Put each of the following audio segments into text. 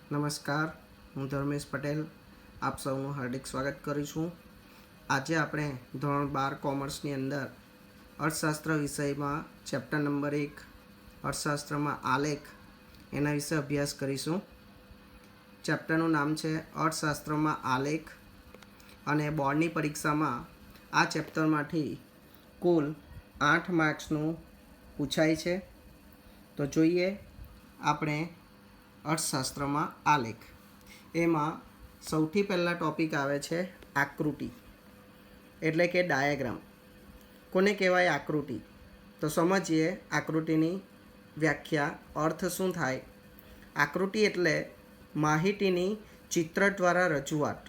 નમસ્કાર, હું ધર્મેશ પટેલ આપ સૌનું હાર્દિક સ્વાગત કરું છું. આજે આપણે ધોરણ 12 કોમર્સની અંદર અર્થશાસ્ત્ર વિષયમાં ચેપ્ટર નંબર 1 અર્થશાસ્ત્રમાં આલેખ એના વિશે અભ્યાસ કરીશું. ચેપ્ટરનું નામ છે અર્થશાસ્ત્રમાં આલેખ અને બોર્ડની પરીક્ષામાં આ ચેપ્ટરમાંથી કુલ 8 માર્ક્સનું પૂછાય છે. તો જોઈએ આપણે અર્થશાસ્ત્રમાં આલેખ. એમાં સૌથી પહેલાં ટૉપિક આવે છે આકૃતિ, એટલે કે ડાયાગ્રામ. કોને કહેવાય આકૃતિ? તો સમજીએ આકૃતિની વ્યાખ્યા, અર્થ શું થાય. આકૃતિ એટલે માહિતીની ચિત્ર દ્વારા રજૂઆત.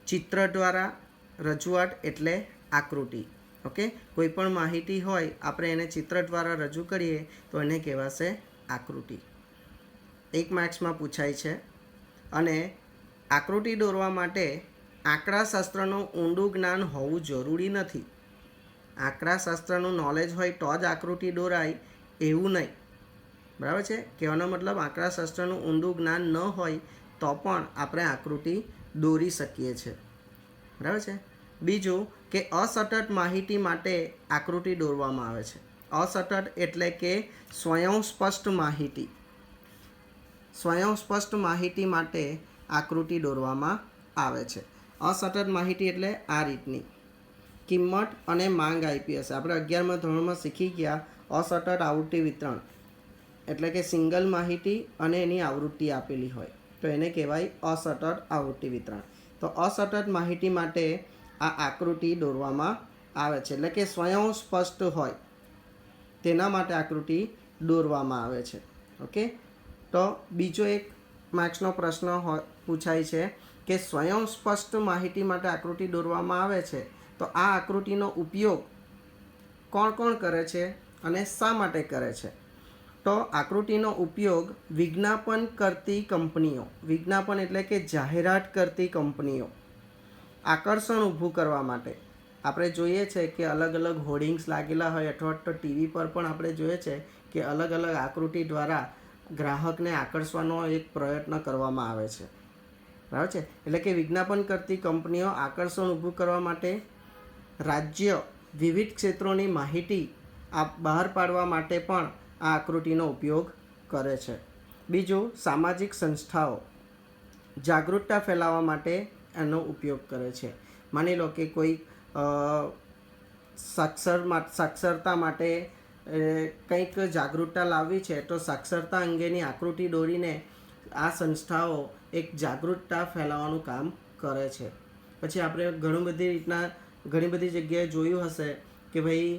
ચિત્ર દ્વારા રજૂઆત એટલે આકૃતિ. ઓકે, કોઈ પણ માહિતી હોય આપણે એને ચિત્ર દ્વારા રજૂ કરીએ તો એને કહેવાશે આકૃતિ. 1 માર્ક્સમાં પૂછાય છે. અને આકૃતિ દોરવા માટે આંકડાશાસ્ત્રનું ઊંડું જ્ઞાન હોવું જરૂરી નથી. આંકડાશાસ્ત્રનું નોલેજ હોય તો જ આકૃતિ દોરાય એવું નહીં. બરાબર છે? કહેવાનો મતલબ આંકડાશાસ્ત્રનું ઊંડું જ્ઞાન ન હોય તો પણ આપણે આકૃતિ દોરી શકીએ છીએ. બરાબર છે? બીજું કે અસતત માહિતી માટે આકૃતિ દોરવામાં આવે છે. અસતત એટલે કે સ્વયંસ્પષ્ટ માહિતી. સ્વયંસ્પષ્ટ માહિતી માટે આકૃતિ દોરવામાં આવે છે. અસતત માહિતી એટલે આ રીતની. કિંમત અને માંગ આપી હશે. આપણે 11મા ધોરણમાં શીખી ગયા અસતત આવૃત્તિ વિતરણ, એટલે કે સિંગલ માહિતી અને એની આવૃત્તિ આપેલી હોય તો એને કહેવાય અસતત આવૃત્તિ વિતરણ. તો અસતત માહિતી માટે આ આકૃતિ દોરવામાં આવે છે, એટલે કે સ્વયંસ્પષ્ટ હોય તેના માટે આકૃતિ દોરવામાં આવે છે. ઓકે, તો બીજો 1 માર્ક્સનો પ્રશ્ન પૂછાય છે કે સ્વયંસ્પષ્ટ માહિતી માટે આકૃતિ દોરવામાં આવે છે તો આ આકૃતિનો ઉપયોગ કોણ કોણ કરે છે અને શા માટે કરે છે? તો આકૃતિનો ઉપયોગ વિજ્ઞાપન કરતી કંપનીઓ, વિજ્ઞાપન એટલે કે જાહેરાત કરતી કંપનીઓ, આકર્ષણ ઊભું કરવા માટે. આપણે જોઈએ છે કે અલગ અલગ હોર્ડિંગ્સ લાગેલા હોય અથવા તો ટીવી પર પણ આપણે જોઈએ છે કે અલગ અલગ આકૃતિ દ્વારા ગ્રાહકને આકર્ષવાનો એક પ્રયત્ન કરવામાં આવે છે. બરાબર છે? એટલે કે વિજ્ઞાપન કરતી કંપનીઓ આકર્ષણ ઊભું કરવા માટે રાજ્ય વિવિધ ક્ષેત્રોની માહિતી બહાર પાડવા માટે પણ આ આકૃતિનો ઉપયોગ કરે છે. બીજું, સામાજિક સંસ્થાઓ જાગૃતતા ફેલાવવા માટે એનો ઉપયોગ કરે છે. માની લો કે કોઈ સાક્ષરતા માટે કંઈક જાગૃતતા લાવવી છે તો સાક્ષરતા અંગેની આકૃતિ દોરીને આ સંસ્થાઓ એક જાગૃતતા ફેલાવવાનું કામ કરે છે. પછી આપણે ઘણી બધી જગ્યાએ જોયું હશે કે ભાઈ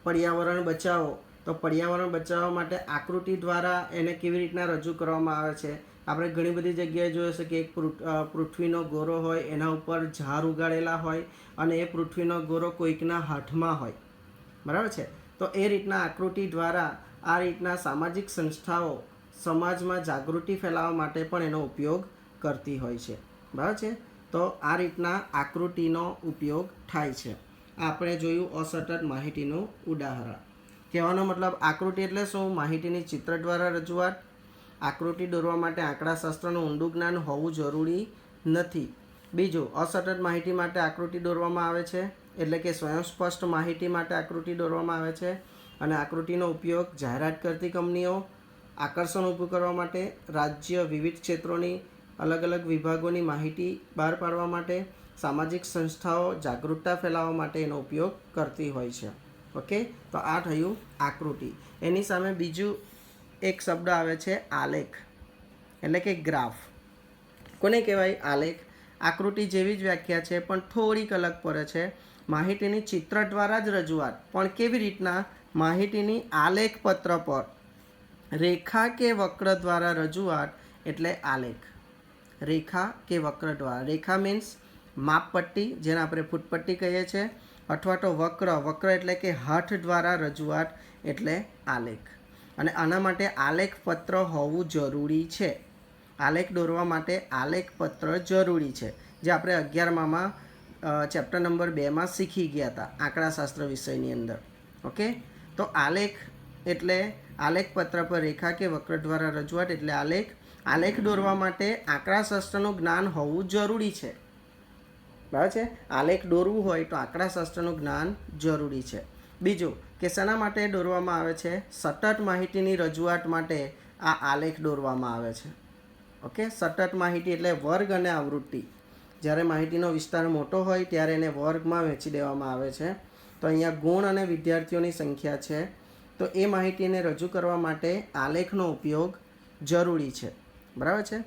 પર્યાવરણ બચાવો, તો પર્યાવરણ બચાવવા માટે આકૃતિ દ્વારા એને કેવી રીતના રજૂ કરવામાં આવે છે. આપણે ઘણી બધી જગ્યાએ જોયું હશે કે એક પૃથ્વીનો ગોરો હોય, એના ઉપર ઝાડ ઉગાડેલા હોય અને એ પૃથ્વીનો ગોરો કોઈકના હાથમાં હોય. બરાબર છે? તો એ રીતના આકૃતિ દ્વારા આ રીતના સામાજિક સંસ્થાઓ સમાજમાં જાગૃતિ ફેલાવવા માટે પણ એનો ઉપયોગ કરતી હોય છે. બરાબર છે? તો આ રીતના આકૃતિનો ઉપયોગ થાય છે. આપણે જોયું અસતત માહિતીનું ઉદાહરણ. કહેવાનો મતલબ આકૃતિ એટલે શું? માહિતીની ચિત્ર દ્વારા રજૂઆત. આકૃતિ દોરવા માટે આંકડાશાસ્ત્રનું ઊંડું જ્ઞાન હોવું જરૂરી નથી. બીજું, અસતત માહિતી માટે આકૃતિ દોરવામાં આવે છે, એટલે કે સ્વયંસ્પષ્ટ માહિતી માટે આકૃતિ દોરવામાં આવે છે. અને આકૃતિનો ઉપયોગ જાહેરાત કરતી કંપનીઓ આકર્ષણ ઊભું કરવા માટે, રાજ્ય વિવિધ ક્ષેત્રોની અલગ અલગ વિભાગોની માહિતી બહાર પાડવા માટે, સામાજિક સંસ્થાઓ જાગૃતતા ફેલાવવા માટે એનો ઉપયોગ કરતી હોય છે. ઓકે, તો આ થયું આકૃતિ. એની સામે બીજું એક શબ્દ આવે છે આલેખ, એટલે કે ગ્રાફ. કોને કહેવાય આલેખ? આકૃતિ જેવી જ વ્યાખ્યા છે પણ થોડીક અલગ પડે છે. માહિતીની ચિત્ર દ્વારા જ રજૂઆત, પણ કેવી રીતના? માહિતીની આલેખ પત્ર પર રેખા કે વક્ર દ્વારા રજૂઆત એટલે આલેખ. રેખા કે વક્ર દ્વારા. રેખા મીન્સ માપપટ્ટી, જેને આપણે ફૂટપટ્ટી કહીએ છીએ, અથવા તો વક્ર એટલે કે હાથ દ્વારા રજૂઆત એટલે આલેખ. અને આના માટે આલેખ પત્ર હોવું જરૂરી છે. આલેખ દોરવા માટે આલેખ પત્ર જરૂરી છે, જે આપણે 11મામાં ચેપ્ટર નંબર 2માં શીખી ગયા હતા આંકડાશાસ્ત્ર વિષયની અંદર. ઓકે, તો આલેખ એટલે આલેખપત્ર પર રેખા કે વક્ર દ્વારા રજૂઆત એટલે આલેખ. આલેખ દોરવા માટે આંકડાશાસ્ત્રનું જ્ઞાન હોવું જરૂરી છે. બરાબર છે. આલેખ દોરવું હોય તો આંકડાશાસ્ત્રનું જ્ઞાન જરૂરી છે. બીજું કે શેના માટે દોરવામાં આવે છે? સતત માહિતીની રજૂઆત માટે આ આલેખ દોરવામાં આવે છે. ઓકે, સતત માહિતી એટલે વર્ગ અને આવૃત્તિ. જ્યારે માહિતીનો વિસ્તાર મોટો હોય ત્યારે એને વર્ગમાં વહેંચી દેવામાં આવે છે. તો અહીંયા ગુણ અને વિદ્યાર્થીઓની સંખ્યા છે, તો એ માહિતીને રજૂ કરવા માટે આલેખનો ઉપયોગ જરૂરી છે. બરાબર છે.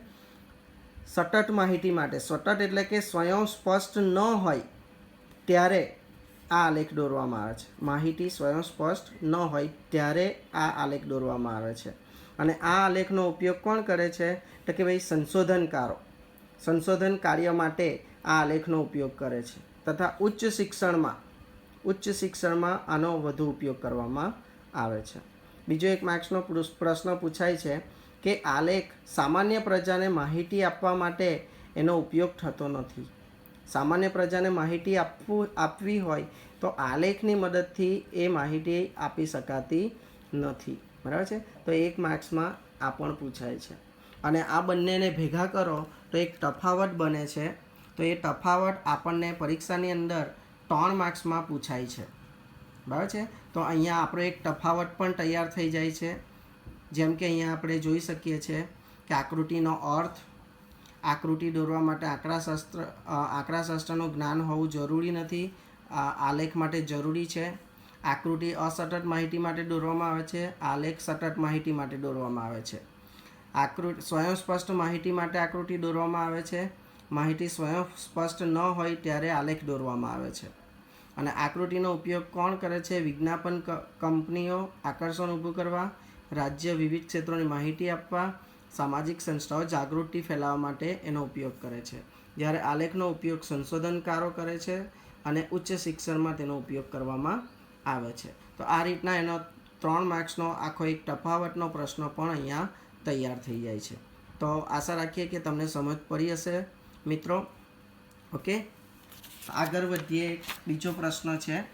સતત માહિતી માટે, સતત એટલે કે સ્વયં સ્પષ્ટ ન હોય ત્યારે આ આલેખ દોરવામાં આવે છે. માહિતી સ્વયં સ્પષ્ટ ન હોય ત્યારે આ આલેખ દોરવામાં આવે છે. અને આ આલેખનો ઉપયોગ કોણ કરે છે? તો કે ભાઈ સંશોધનકારો સંશોધન કાર્ય માટે આ આલેખનો ઉપયોગ કરે છે. તથા ઉચ્ચ શિક્ષણમાં આનો વધુ ઉપયોગ કરવામાં આવે છે. બીજો એક માર્ક્સનો પ્રશ્ન પૂછાય છે કે આલેખ સામાન્ય પ્રજાને માહિતી આપવા માટે એનો ઉપયોગ થતો નથી. સામાન્ય પ્રજાને માહિતી આપવી હોય તો આલેખની મદદથી એ માહિતી આપી શકાતી નથી. બરાબર છે. તો એક માર્ક્સમાં આ પણ પૂછાય છે. અને આ બંનેને ભેગા કરો તો એક તફાવત બને છે. તો એ તફાવત આપણને પરીક્ષાની અંદર 3 માર્ક્સમાં પૂછાય છે. બરાબર છે. તો અહીંયા આપણો એક તફાવત પણ તૈયાર થઈ જાય છે. જેમ કે અહીંયા આપણે જોઈ શકીએ છીએ કે આકૃતિનો અર્થ, આકૃતિ દોરવા માટે આંકડાશાસ્ત્રનું જ્ઞાન હોવું જરૂરી નથી, આલેખ માટે જરૂરી છે. આકૃતિ અસતત માહિતી માટે દોરવામાં આવે છે, આલેખ સતત માહિતી માટે દોરવામાં આવે છે. આકૃતિ સ્વયં સ્પષ્ટ માહિતી માટે આકૃતિ દોરવામાં આવે છે. માહિતી સ્વયં સ્પષ્ટ ન હોય ત્યારે આલેખ દોરવામાં આવે છે. અને આકૃતિનો ઉપયોગ કોણ કરે છે? વિજ્ઞાપન કંપનીઓ આકર્ષણ ઊભું કરવા, રાજ્ય વિવિધ ક્ષેત્રોની માહિતી આપવા, સામાજિક સંસ્થાઓ જાગૃતિ ફેલાવવા માટે એનો ઉપયોગ કરે છે. જ્યારે આલેખનો ઉપયોગ સંશોધનકારો કરે છે અને ઉચ્ચ શિક્ષણમાં તેનો ઉપયોગ કરવામાં આવે છે. તો આ રીતના એનો 3 માર્ક્સનો આખો એક તફાવતનો પ્રશ્ન પણ અહીંયા તૈયાર થઈ જાય છે. તો આશા રાખીએ કે તમને સમજ પડી હશે મિત્રો. ઓકે, આગળ વધીએ. બીજો પ્રશ્ન છે.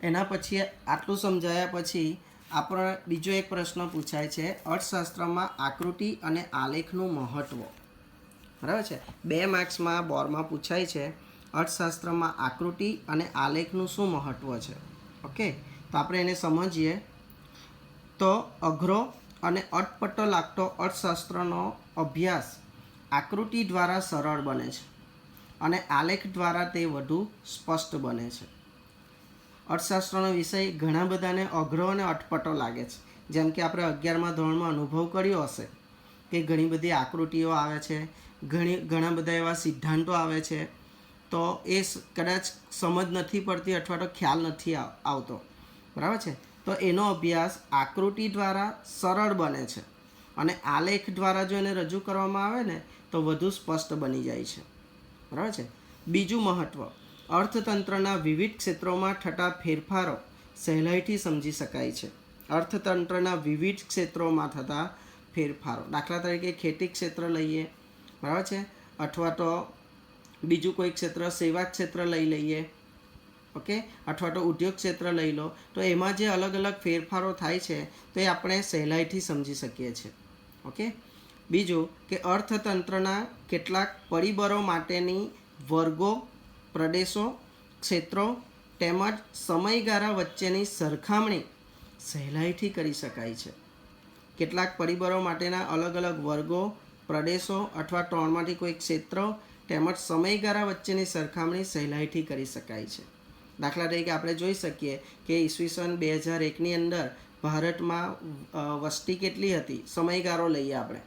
એના પછી આટલું સમજાયા પછી આપણો બીજો એક પ્રશ્ન પૂછાય છે, અર્થશાસ્ત્રમાં આકૃતિ અને આલેખનું મહત્ત્વ. બરાબર છે. 2 માર્ક્સમાં બોર્ડમાં પૂછાય છે, અર્થશાસ્ત્રમાં આકૃતિ અને આલેખનું શું મહત્ત્વ છે. ઓકે, તો આપણે એને સમજીએ. તો અઘરો અને અટપટો લાગતો અર્થશાસ્ત્રનો અભ્યાસ આકૃતિ દ્વારા સરળ બને છે અને આલેખ દ્વારા તે વધુ સ્પષ્ટ બને છે. અર્થશાસ્ત્રનો વિષય ઘણા બધાને અઘરો અને અટપટો લાગે છે. જેમ કે આપણે 11મા ધોરણમાં અનુભવ કર્યો હશે કે ઘણી બધી આકૃતિઓ આવે છે, ઘણા બધા એવા સિદ્ધાંતો આવે છે, તો એ કદાચ સમજ નથી પડતી અથવા તો ખ્યાલ નથી આવતો. બરાબર છે. તો એનો અભ્યાસ આકૃતિ દ્વારા સરળ બને છે અને આલેખ દ્વારા જો એને રજૂ કરવામાં આવે ને તો વધુ સ્પષ્ટ બની જાય છે. બરાબર છે. બીજું મહત્ત્વ, અર્થતંત્રના વિવિધ ક્ષેત્રોમાં થતા ફેરફારો સહેલાઈથી સમજી શકાય છે. અર્થતંત્રના વિવિધ ક્ષેત્રોમાં થતા ફેરફારો, દાખલા તરીકે ખેતી ક્ષેત્ર લઈએ, બરાબર છે, અથવા તો બીજું કોઈ ક્ષેત્ર, સેવા ક્ષેત્ર લઈ લઈએ, ઓકે, અથવા તો ઉદ્યોગ ક્ષેત્ર લઈ લો, તો એમાં જે અલગ અલગ ફેરફારો થાય છે તો એ આપણે સહેલાઈથી સમજી શકીએ છીએ. ઓકે. બીજું કે અર્થતંત્રના કેટલાક પરિબળો માટેની વર્ગો, પ્રદેશો, ક્ષેત્રો તેમજ સમયગાળા વચ્ચેની સરખામણી સહેલાઈથી કરી શકાય છે. કેટલાક પરિબળો માટેના અલગ અલગ વર્ગો, પ્રદેશો અથવા 3માંથી કોઈ ક્ષેત્રો તેમજ સમયગાળા વચ્ચેની સરખામણી સહેલાઈથી કરી શકાય છે. દાખલા તરીકે આપણે જોઈ શકીએ કે ઈસવીસન 2001ની અંદર ભારતમાં વસ્તી કેટલી હતી, સમયગાળો લઈએ આપણે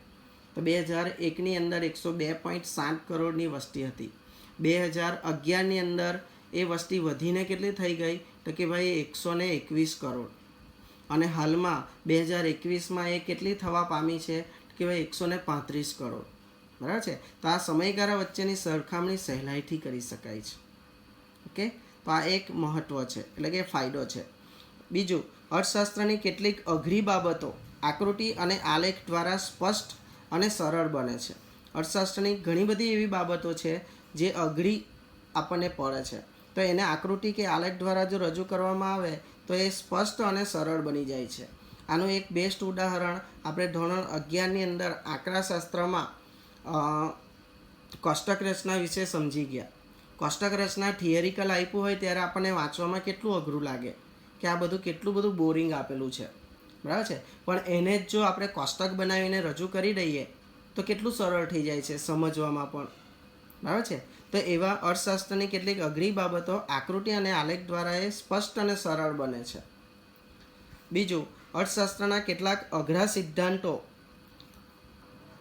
તો 2001ની અંદર 102.7 કરોડની વસ્તી હતી. 2011ની અંદર એ વસ્તી વધીને કેટલી થઈ ગઈ તો કે ભાઈ 121 કરોડ. અને હાલમાં 2021માં એ કેટલી થવા પામી છે કે ભાઈ 135 કરોડ. બરાબર છે. તો આ સમયગાળા વચ્ચેની સરખામણી સહેલાઈથી કરી શકાય છે. ઓકે, તો આ એક મહત્ત્વ છે, એટલે કે ફાયદો છે. બીજું, અર્થશાસ્ત્રની કેટલીક અઘરી બાબતો આકૃતિ અને આલેખ દ્વારા સ્પષ્ટ અને સરળ બને છે. અર્થશાસ્ત્રની ઘણી બધી એવી બાબતો છે જે અઘરી આપણને પડે છે, તો એને આકૃતિ કે આલેખ દ્વારા જો રજૂ કરવામાં આવે તો એ સ્પષ્ટ અને સરળ બની જાય છે. આનું એક બેસ્ટ ઉદાહરણ આપણે ધોરણ 11ની અંદર આંકડાશાસ્ત્રમાં કોષ્ટક રચના વિશે સમજી ગયા. કોષ્ટક રચના થિયરિકલ આપ્યું હોય ત્યારે આપણને વાંચવામાં કેટલું અઘરું લાગે કે આ બધું કેટલું બધું બોરિંગ આપેલું છે, બરાબર છે. પણ એને જ જો આપણે કોષ્ટક બનાવીને રજૂ કરી દઈએ તો કેટલું સરળ થઈ જાય છે સમજવામાં પણ, બરાબર છે. તો એવા અર્થશાસ્ત્રની કેટલીક અઘરી બાબતો આકૃતિ અને આલેખ દ્વારા એ સ્પષ્ટ અને સરળ બને છે. બીજું, અર્થશાસ્ત્રના કેટલાક અઘરા સિદ્ધાંતો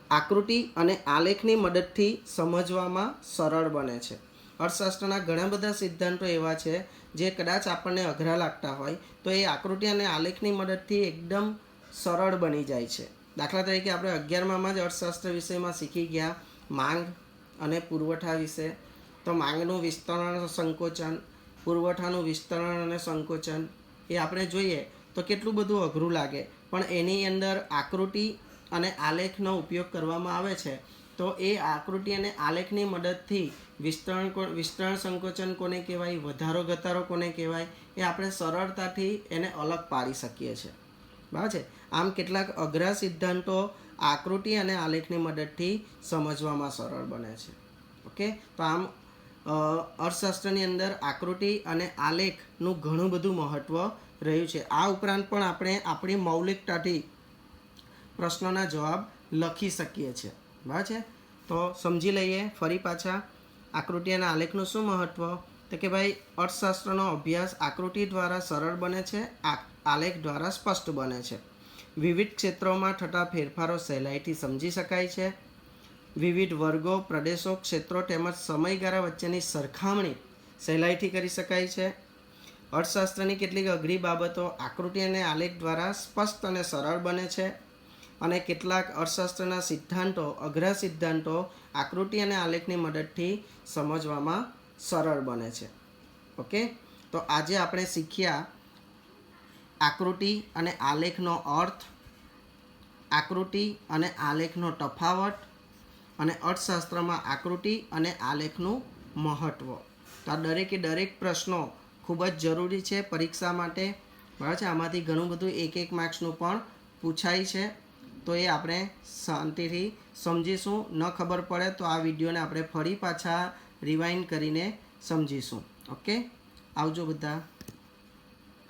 આકૃતિ અને આલેખની મદદથી સમજવામાં સરળ બને છે. અર્થશાસ્ત્રના ઘણા બધા સિદ્ધાંતો એવા છે જે કદાચ આપણને અઘરા લાગતા હોય તો એ આકૃતિ અને આલેખની મદદથી એકદમ સરળ બની જાય છે. દાખલા તરીકે આપણે 11મામાં જ અર્થશાસ્ત્ર વિષયમાં શીખી ગયા માંગ અને પુરવઠા વિશે. તો માંગનું વિસ્તરણ સંકોચન, પુરવઠાનું વિસ્તરણ અને સંકોચન એ આપણે જોઈએ તો કેટલું બધું અઘરું લાગે, પણ એની અંદર આકૃતિ અને આલેખનો ઉપયોગ કરવામાં આવે છે. તો એ આકૃતિ અને આલેખની મદદથી વિસ્તરણ સંકોચન કોને કહેવાય, વધારો ઘટાડો કોને કહેવાય, એ આપણે સરળતાથી એને અલગ પાડી શકીએ છીએ, બરાબર છે. આમ કેટલાક અઘરા સિદ્ધાંતો આકૃતિ અને આલેખની મદદથી સમજવામાં સરળ બને છે. ઓકે, તો આમ અર્થશાસ્ત્રની અંદર આકૃતિ અને આલેખનું ઘણું બધું મહત્ત્વ રહ્યું છે. આ ઉપરાંત પણ આપણે આપણી મૌલિકતાથી પ્રશ્નોના જવાબ લખી શકીએ છીએ, બરાબર છે. તો સમજી લઈએ ફરી પાછા આકૃતિ અને આલેખનું શું મહત્ત્વ. તો કે ભાઈ અર્થશાસ્ત્રનો અભ્યાસ આકૃતિ દ્વારા સરળ બને છે, આલેખ દ્વારા સ્પષ્ટ બને છે. વિવિધ ક્ષેત્રોમાં થતા ફેરફારો સહેલાઈથી સમજી શકાય છે. વિવિધ વર્ગો, પ્રદેશો, ક્ષેત્રો તેમજ સમયગાળા વચ્ચેની સરખામણી સહેલાઈથી કરી શકાય છે. અર્થશાસ્ત્રની કેટલીક અઘરી બાબતો આકૃતિ અને આલેખ દ્વારા સ્પષ્ટ અને સરળ બને છે. અને કેટલાક અર્થશાસ્ત્રના સિદ્ધાંતો, અઘરા સિદ્ધાંતો આકૃતિ અને આલેખની મદદથી સમજવામાં સરળ બને છે. ઓકે, તો આજે આપણે શીખ્યા આકૃતિ અને આલેખનો અર્થ, આકૃતિ અને આલેખનો તફાવત અને અર્થશાસ્ત્રમાં આકૃતિ અને આલેખનું મહત્ત્વ. તો આ દરેકે દરેક પ્રશ્નો ખૂબ જ જરૂરી છે પરીક્ષા માટે, બરાબર છે. આમાંથી ઘણું બધું એક માર્ક્સનું પણ પૂછાય છે. તો એ આપણે શાંતિથી સમજીશું. ન ખબર પડે તો આ વિડીયોને આપણે ફરી પાછા રિવાઇન્ડ કરીને સમજીશું. ઓકે, આવજો બધા.